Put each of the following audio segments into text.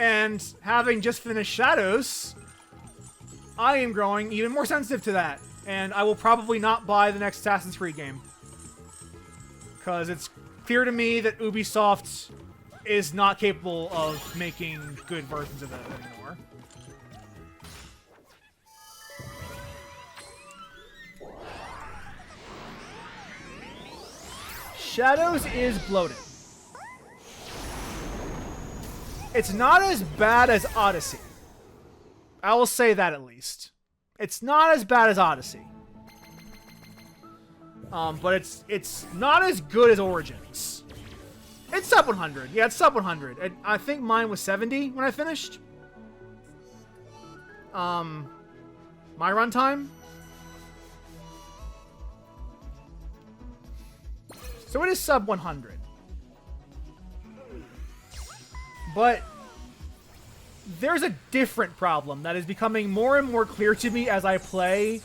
And having just finished Shadows, I am growing even more sensitive to that. And I will probably not buy the next Assassin's Creed game. Because it's clear to me that Ubisoft is not capable of making good versions of it anymore. Shadows is bloated. It's not as bad as Odyssey. I will say that at least. It's not as bad as Odyssey. But it's not as good as Origins. It's sub 100. Yeah, it's sub 100. I think mine was 70 when I finished. My runtime. So it is sub 100. But there's a different problem that is becoming more and more clear to me as I play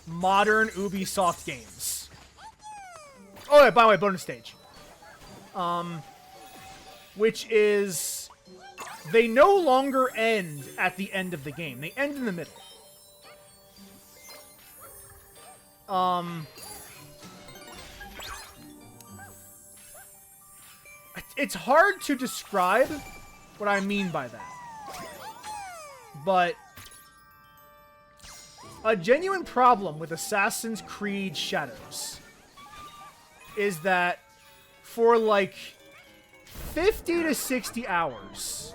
modern Ubisoft games. Oh, yeah, by the way, bonus stage. Which is... They no longer end at the end of the game. They end in the middle. It's hard to describe what I mean by that. But a genuine problem with Assassin's Creed Shadows is that for like 50 to 60 hours,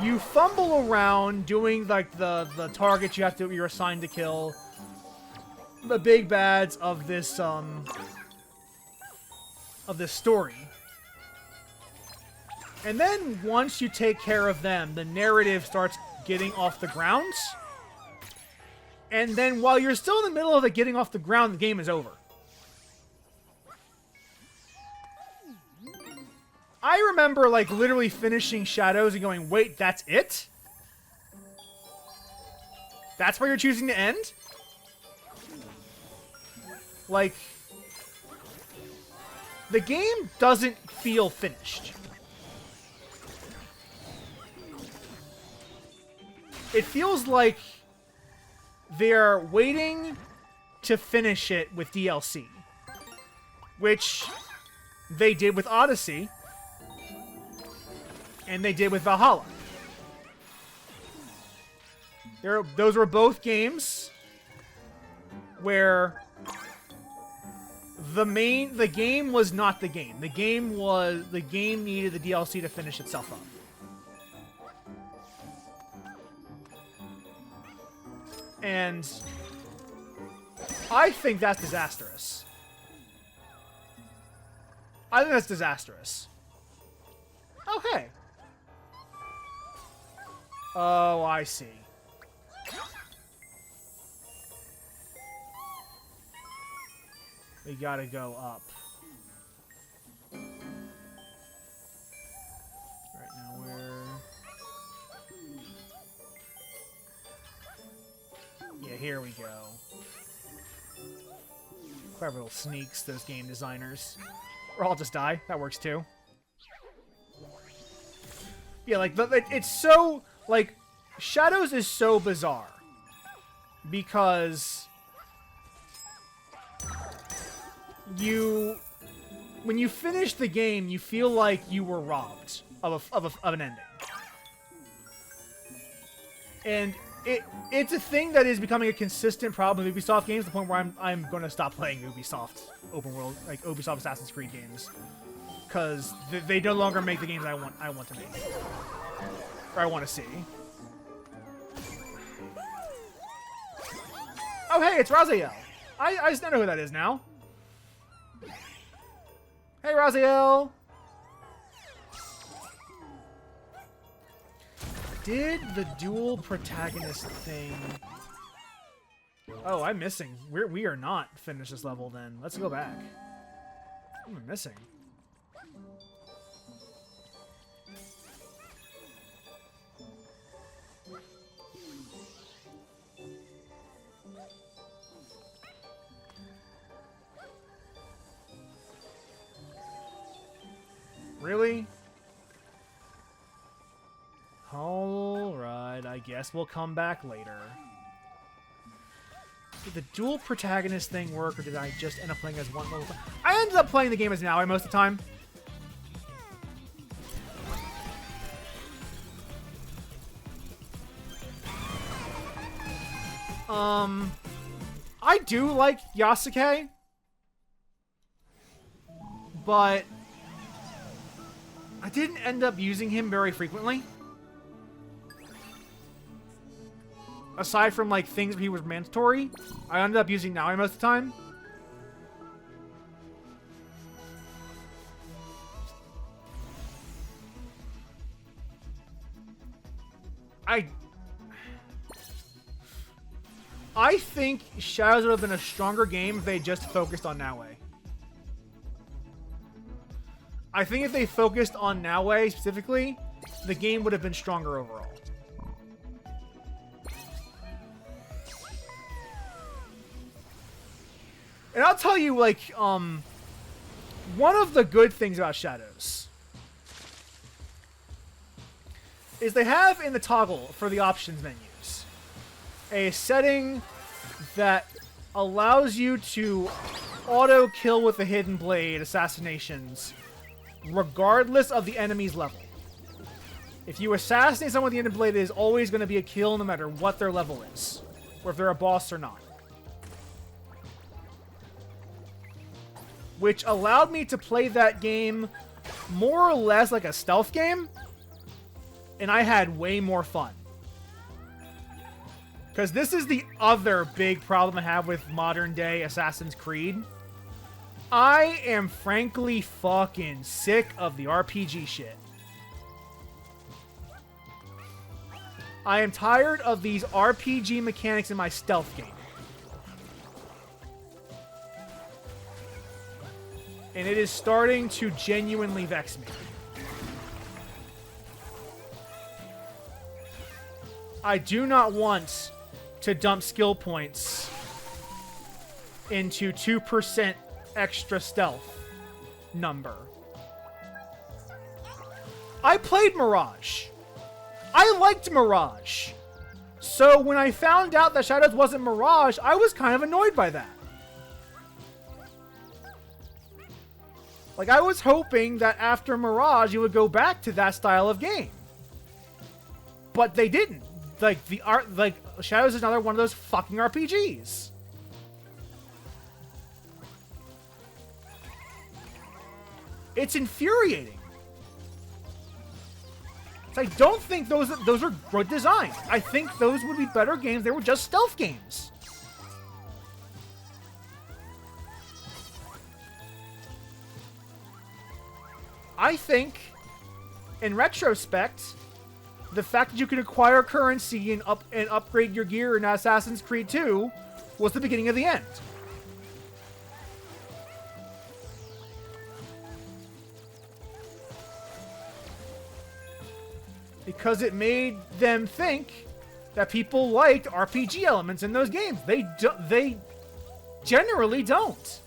you fumble around doing like the targets you're assigned to kill, the big bads of this story. And then once you take care of them, the narrative starts getting off the ground. And then while you're still in the middle of it getting off the ground, the game is over. I remember like literally finishing Shadows and going, wait, that's it? That's where you're choosing to end? Like, the game doesn't feel finished. It feels like they're waiting to finish it with DLC. Which they did with Odyssey. And they did with Valhalla. Those were both games where the game was not the game. The game needed the DLC to finish itself up. And I think that's disastrous. I think that's disastrous. Okay. Oh, I see. We gotta go up. Right now we're... Yeah, here we go. Clever little sneaks, those game designers. Or I'll just die. That works too. Yeah, like, it's so... Like, Shadows is so bizarre. Because... when you finish the game, you feel like you were robbed of an ending. And it's a thing that is becoming a consistent problem with Ubisoft games, to the point where I'm going to stop playing Ubisoft open world, like Ubisoft Assassin's Creed games, because they no longer make the games I want to make, or I want to see. Oh hey, it's Raziel. I just don't know who that is now. Hey, Raziel! Did the dual protagonist thing... Oh, I'm missing. We are not finished this level then. Let's go back. What am I missing? Really? Alright, I guess we'll come back later. Did the dual protagonist thing work, or did I just end up playing as one level? I ended up playing the game as Naoi most of the time. I do like Yasuke, but I didn't end up using him very frequently. Aside from, like, things where he was mandatory, I ended up using Naoi most of the time. I think Shadows would have been a stronger game if they just focused on Naoi. I think if they focused on Naoi specifically, the game would have been stronger overall. And I'll tell you, like, one of the good things about Shadows is they have in the toggle for the options menus a setting that allows you to auto kill with the hidden blade assassinations regardless of the enemy's level. If you assassinate someone with the hidden blade, it is always going to be a kill no matter what their level is, or if they're a boss or not. Which allowed me to play that game more or less like a stealth game, and I had way more fun. Because this is the other big problem I have with modern-day Assassin's Creed. I am frankly fucking sick of the RPG shit. I am tired of these RPG mechanics in my stealth game. And it is starting to genuinely vex me. I do not want to dump skill points into 2% extra stealth number. I played Mirage. I liked Mirage. So when I found out that Shadows wasn't Mirage, I was kind of annoyed by that. Like, I was hoping that after Mirage, you would go back to that style of game. But they didn't. Like, the art, like, Shadows is another one of those fucking RPGs. It's infuriating. I don't think those are good designs. I think those would be better games. They were just stealth games. I think, in retrospect, the fact that you could acquire currency and upgrade your gear in Assassin's Creed 2 was the beginning of the end. Because it made them think that people liked RPG elements in those games. They generally don't.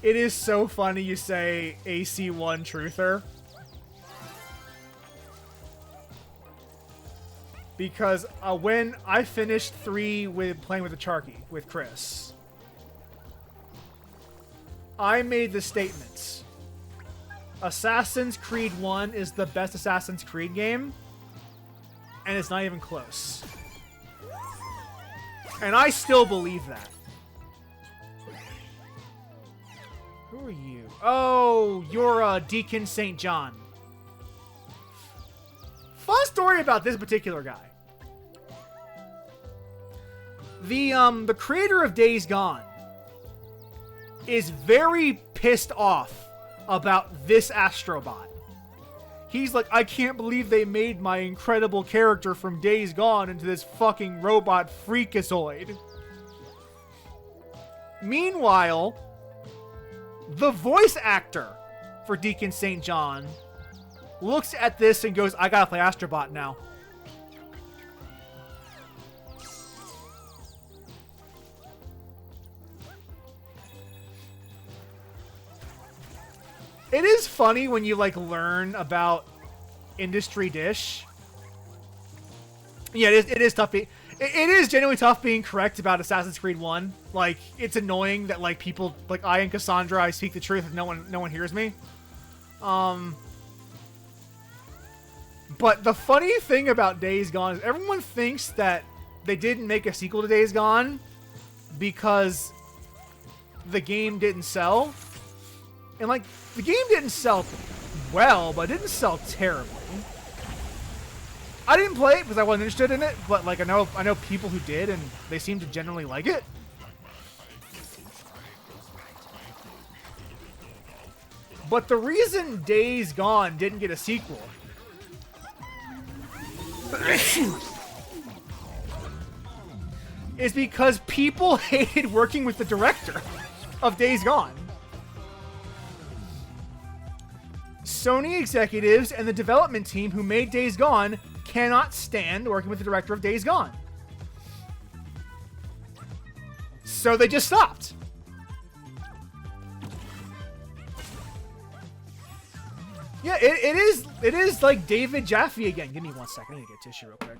It is so funny you say AC1 truther. Because when I finished 3 with playing with the Charky, with Chris, I made the statements. Assassin's Creed 1 is the best Assassin's Creed game, and it's not even close. And I still believe that. Who are you? Oh, you're Deacon St. John. Fun story about this particular guy. The creator of Days Gone is very pissed off about this Astro Bot. He's like, I can't believe they made my incredible character from Days Gone into this fucking robot freakazoid. Meanwhile, the voice actor for Deacon St. John looks at this and goes, I gotta play Astro Bot now. It is funny when you, like, learn about Industry Dish. Yeah, it is tough. It is genuinely tough being correct about Assassin's Creed 1. Like, it's annoying that, like, people, like, I and Cassandra, I speak the truth and no one hears me. But the funny thing about Days Gone is everyone thinks that they didn't make a sequel to Days Gone because the game didn't sell. And, like, the game didn't sell well, but it didn't sell terribly. I didn't play it because I wasn't interested in it, but, like, I know people who did, and they seem to generally like it. But the reason Days Gone didn't get a sequel is because people hated working with the director of Days Gone. Sony executives and the development team who made Days Gone cannot stand working with the director of Days Gone. So they just stopped. Yeah, it is like David Jaffe again. Give me 1 second. I need to get a tissue real quick.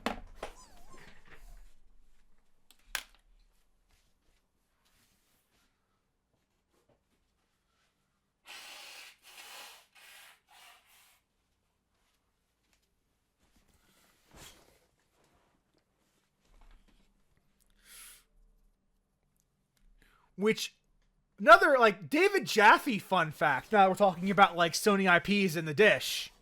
Which, another, like, David Jaffe fun fact, now we're talking about, like, Sony IPs in the dish.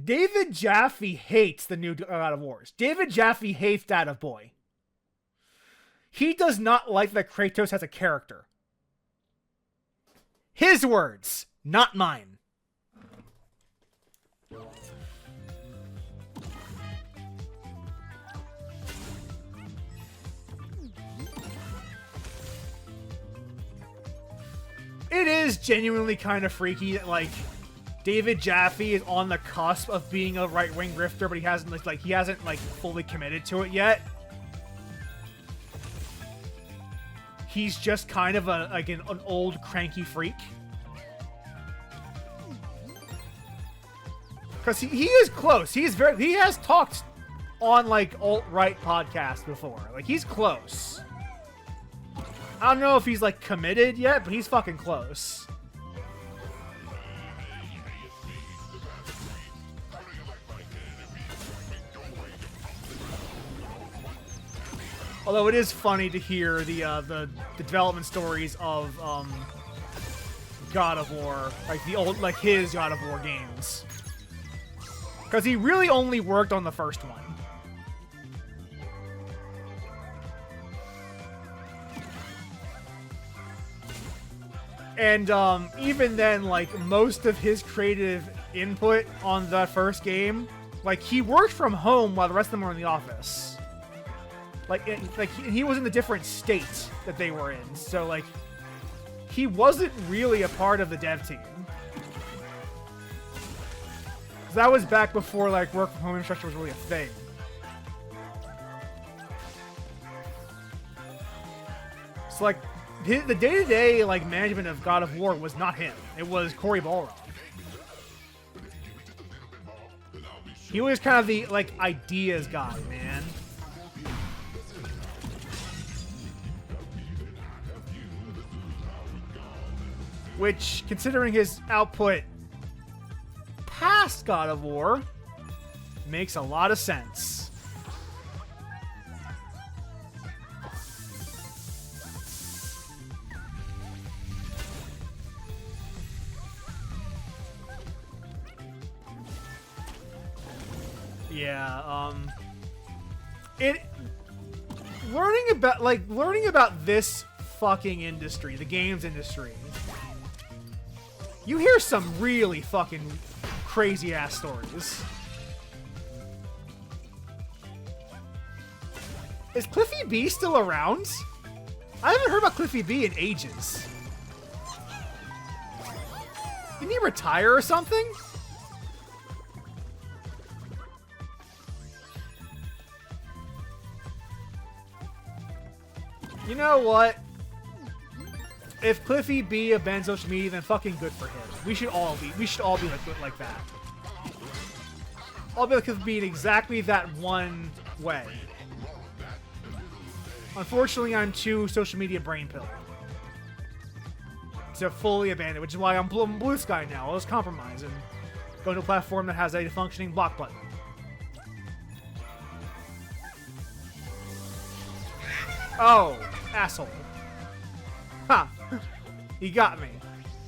David Jaffe hates the new God of Wars. David Jaffe hates Data Boy. He does not like that Kratos has a character. His words, not mine. It is genuinely kind of freaky that, like, David Jaffe is on the cusp of being a right-wing grifter, but he hasn't fully committed to it yet. He's just kind of an old cranky freak. Because he is close. He has talked on, like, alt-right podcasts before. Like, he's close. I don't know if he's, like, committed yet, but he's fucking close. Although it is funny to hear the development stories of God of War, like the old, like his God of War games, because he really only worked on the first one. And even then, like, most of his creative input on that first game, like, he worked from home while the rest of them were in the office. Like he was in the different states that they were in. So, like, he wasn't really a part of the dev team. That was back before, like, work from home infrastructure was really a thing. So, like, the day-to-day, like, management of God of War was not him. It was Cory Balrog. He was kind of the, like, ideas guy, man. Which, considering his output past God of War, makes a lot of sense. Yeah, learning about this fucking industry, the games industry, you hear some really fucking crazy ass stories. Is Cliffy B still around? I haven't heard about Cliffy B in ages. Didn't he retire or something? You know what? If Cliffy B abandons social media, then fucking good for him. We should all be like that. I'll be like Cliffy B in exactly that one way. Unfortunately, I'm too social media brain pilled to fully abandon, which is why I'm Blue Sky now. I'll just compromise and go to a platform that has a functioning block button. Oh, asshole. Ha! You got me.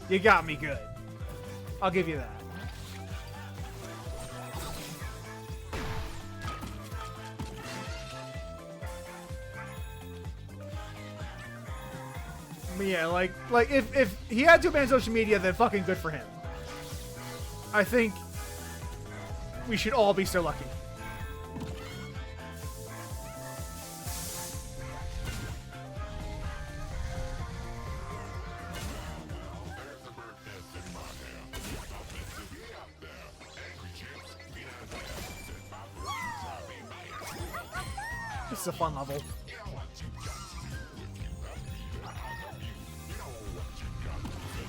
You got me good. I'll give you that. But yeah, like if he had to ban social media, then fucking good for him. I think we should all be so lucky. This is a fun level.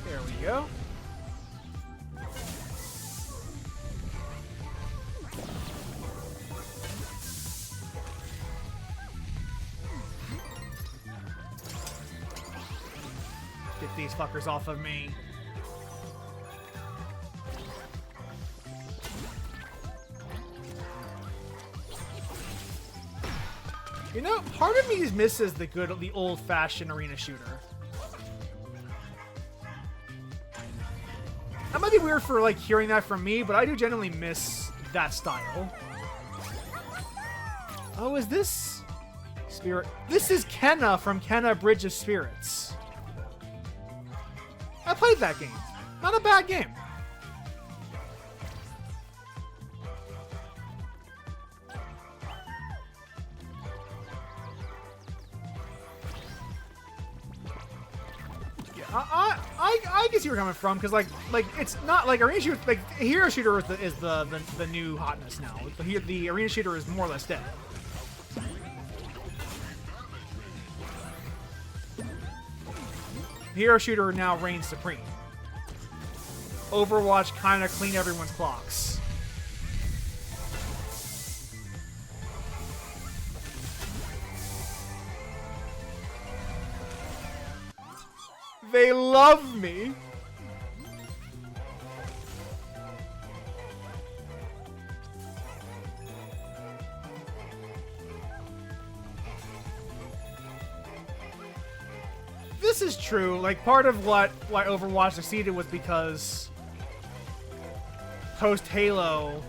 There we go. Get these fuckers off of me. You know, part of me misses the old-fashioned arena shooter. That might be weird for like hearing that from me, but I do genuinely miss that style. Oh, is this Spirit? This is Kenna from Kenna Bridge of Spirits. I played that game. Not a bad game. I can see where you're coming from, because like it's not like arena shooter, like hero shooter is the new hotness now. The arena shooter is more or less dead. Hero shooter now reigns supreme. Overwatch kind of clean everyone's clocks. They love me. This is true. Like, part of why Overwatch succeeded was because post Halo,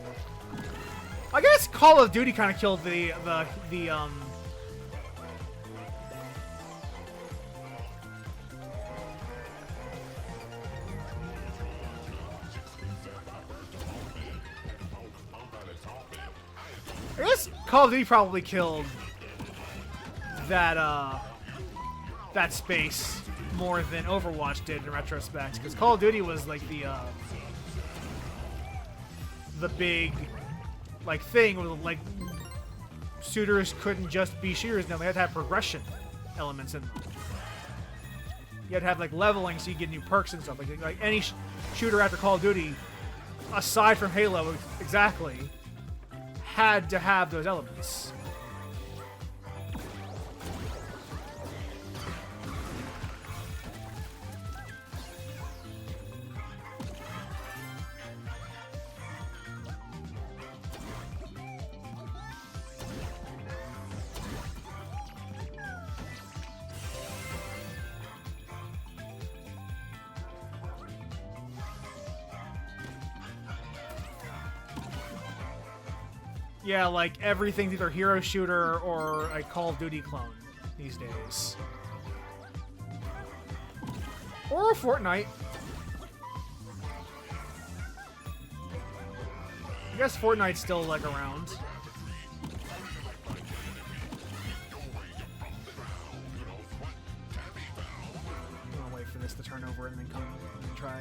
I guess Call of Duty kind of killed the I guess Call of Duty probably killed that that space more than Overwatch did in retrospect, because Call of Duty was like the big like thing where like shooters couldn't just be shooters now, they had to have progression elements in them. You had to have like leveling so you get new perks and stuff. Like any shooter after Call of Duty, aside from Halo, exactly, had to have those elements. Yeah, like everything's either hero shooter or a Call of Duty clone these days. Or a Fortnite. I guess Fortnite's still like around. I'm gonna wait for this to turn over and then come and try.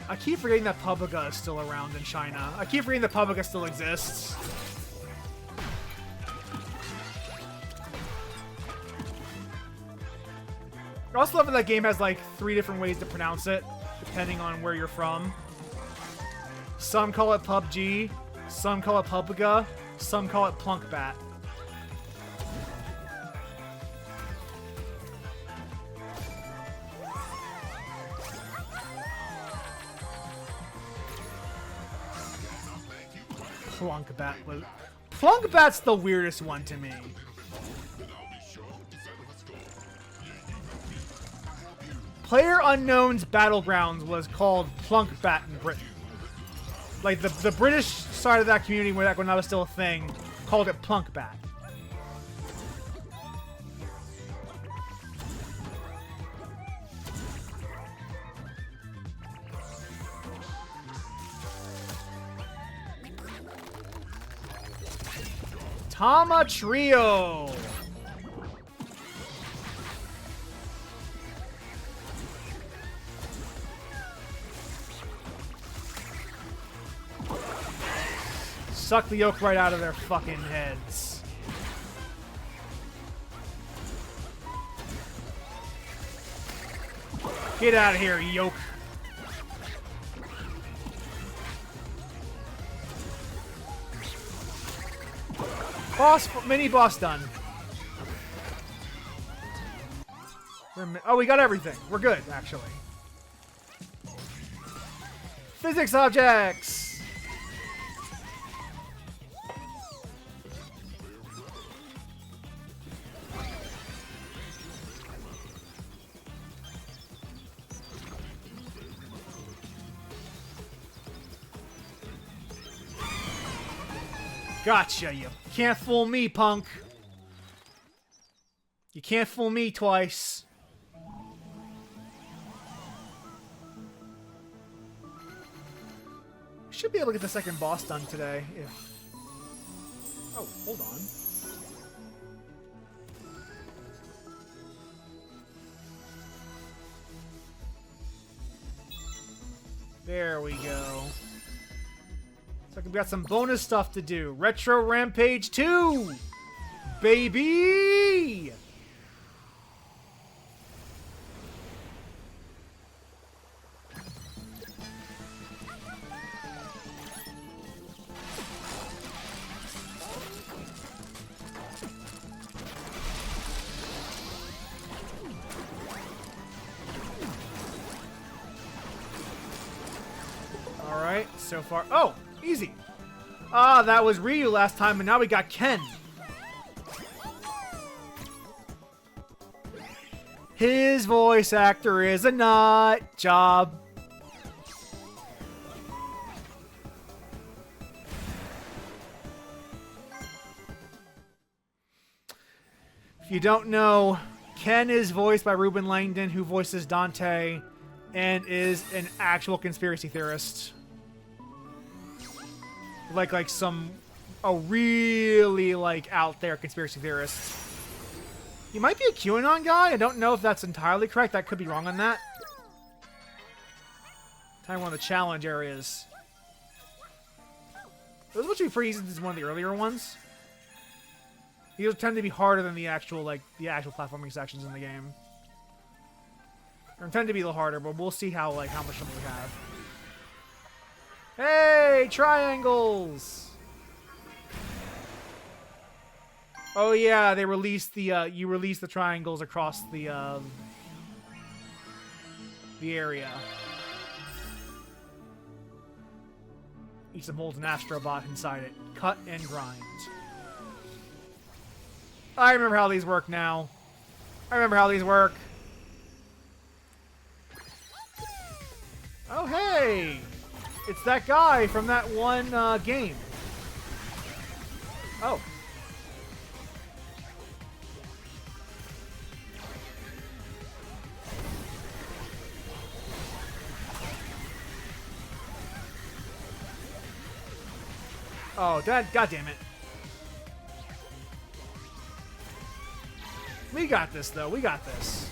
I keep forgetting that Publica is still around in China. I keep forgetting that Publica still exists. I also love that that game has like 3 different ways to pronounce it, depending on where you're from. Some call it PUBG, some call it Publica, some call it Plunkbat. Plunkbat's the weirdest one to me. PlayerUnknown's Battlegrounds was called Plunkbat in Britain. Like the British side of that community, when that was still a thing, called it Plunkbat. Tama Trio. Suck the yolk right out of their fucking heads. Get out of here, yolk. Mini boss done. Oh, we got everything. We're good, actually. Physics objects! Gotcha, you can't fool me, punk. You can't fool me twice. Should be able to get the second boss done today, if... Oh, hold on. There we go. So we've got some bonus stuff to do. Retro Rampage 2! Baby! Alright, so far... Oh! Easy. Ah, that was Ryu last time, and now we got Ken. His voice actor is a nut job. If you don't know, Ken is voiced by Ruben Langdon, who voices Dante, and is an actual conspiracy theorist. Like a really, like, out there conspiracy theorist. He might be a QAnon guy. I don't know if that's entirely correct. I could be wrong on that. Kind of one of the challenge areas. Those would be pretty easy. This is one of the earlier ones. These tend to be harder than the actual platforming sections in the game. Or tend to be a little harder, but we'll see how much fun we have. Hey, triangles! Oh yeah, they released the you release the triangles across the area. Each of them holds an Astro Bot inside it. Cut and grind. I remember how these work now. I remember how these work. Oh hey! It's that guy from that one game. Oh. Oh, God damn it. We got this, though. We got this.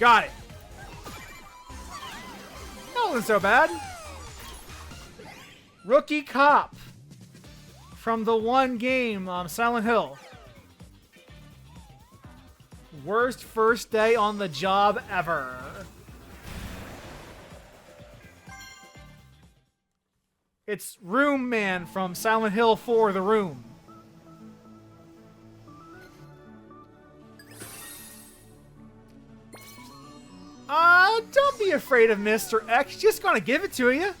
Got it. That wasn't so bad. Rookie Cop. From the one game, Silent Hill. Worst first day on the job ever. It's Room Man from Silent Hill 4, The Room. Don't be afraid of Mr. X. Just gonna give it to you.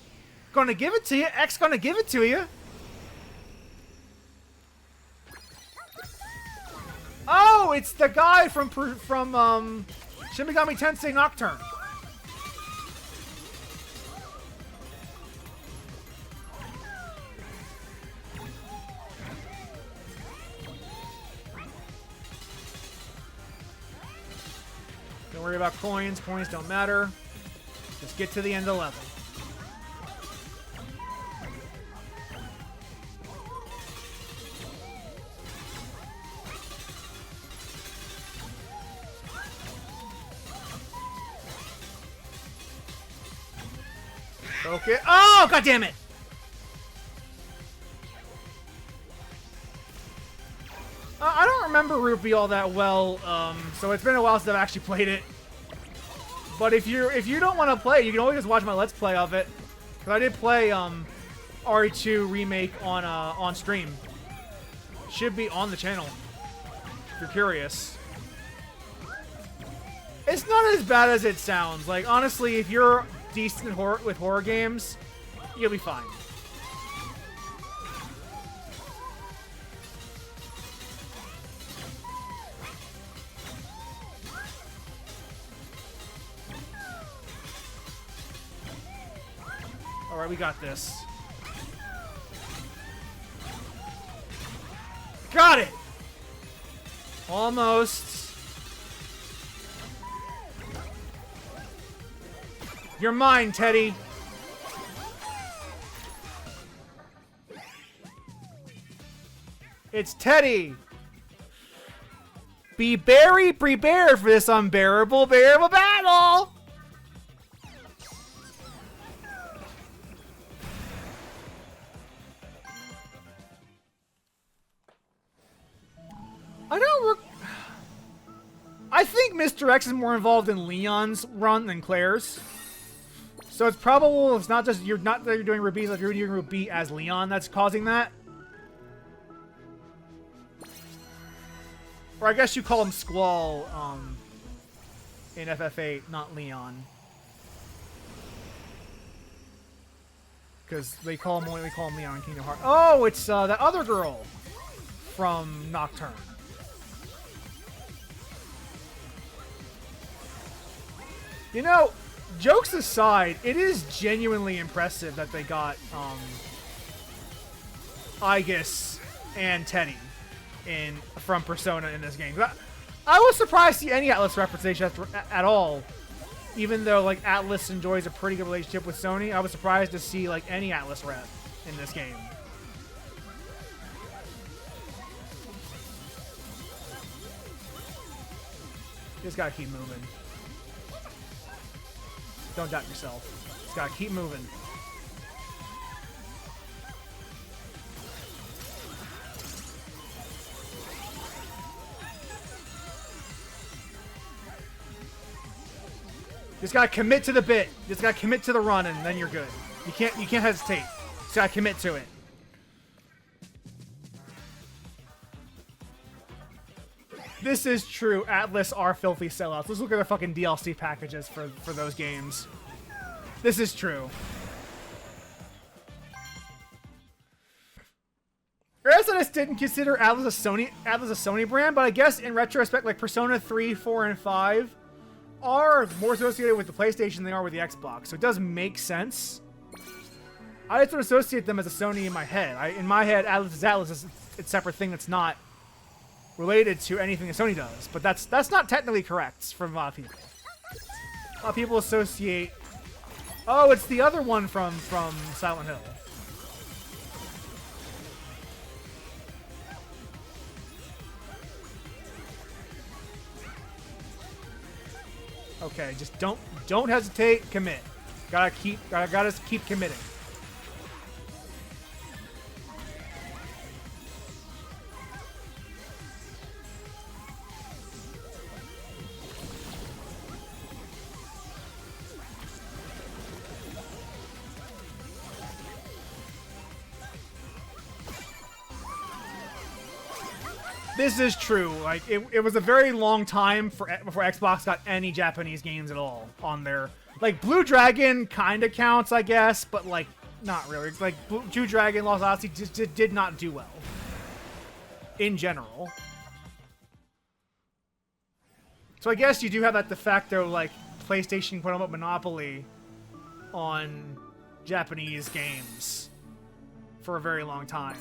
Gonna give it to you. X gonna give it to you. Oh, it's the guy from Shin Megami Tensei Nocturne. Don't worry about coins. Coins don't matter. Just get to the end of the level. Okay. Oh, god damn it! I don't remember Rupee all that well, so it's been a while since I've actually played it. But if you don't want to play it, you can always just watch my Let's Play of it. Because I did play RE2 Remake on stream. Should be on the channel, if you're curious. It's not as bad as it sounds. Like, honestly, if you're decent with horror games, you'll be fine. Alright, we got this. Got it! Almost. You're mine, Teddy. It's Teddy. Be very prepared for this unbearable, bearable battle. I think Mr. X is more involved in Leon's run than Claire's. So it's probable it's not just you're doing Ruby, like you're doing Ruby as Leon that's causing that. Or I guess you call him Squall in FF8, not Leon. Because we call him Leon in Kingdom Hearts. Oh, it's that other girl from Nocturne. You know, jokes aside, it is genuinely impressive that they got Aegis and Teddy from Persona in this game. I was surprised to see any Atlas representation at all. Even though like Atlas enjoys a pretty good relationship with Sony, I was surprised to see like any Atlas rep in this game. Just gotta keep moving. Don't doubt yourself. Just gotta keep moving. Just gotta commit to the bit. Just gotta commit to the run, and then you're good. You can't hesitate. Just gotta commit to it. This is true. Atlas are filthy sellouts. Let's look at the fucking DLC packages for those games. This is true. SNES didn't consider Atlas a Sony brand, but I guess in retrospect, like Persona 3, 4, and 5 are more associated with the PlayStation than they are with the Xbox, so it does make sense. I just don't associate them as a Sony in my head. In my head, Atlas is Atlas. It's a separate thing that's not related to anything that Sony does, but that's not technically correct from a lot of people. A lot of people associate. Oh, it's the other one from Silent Hill. Okay, just don't hesitate. Commit. Gotta keep committing. This is true. Like, it was a very long time before Xbox got any Japanese games at all on there. Like, Blue Dragon kind of counts, I guess, but, like, not really. Like, Blue Dragon Lost Odyssey just did not do well. In general. So I guess you do have that de facto, like, PlayStation quote-unquote monopoly on Japanese games for a very long time.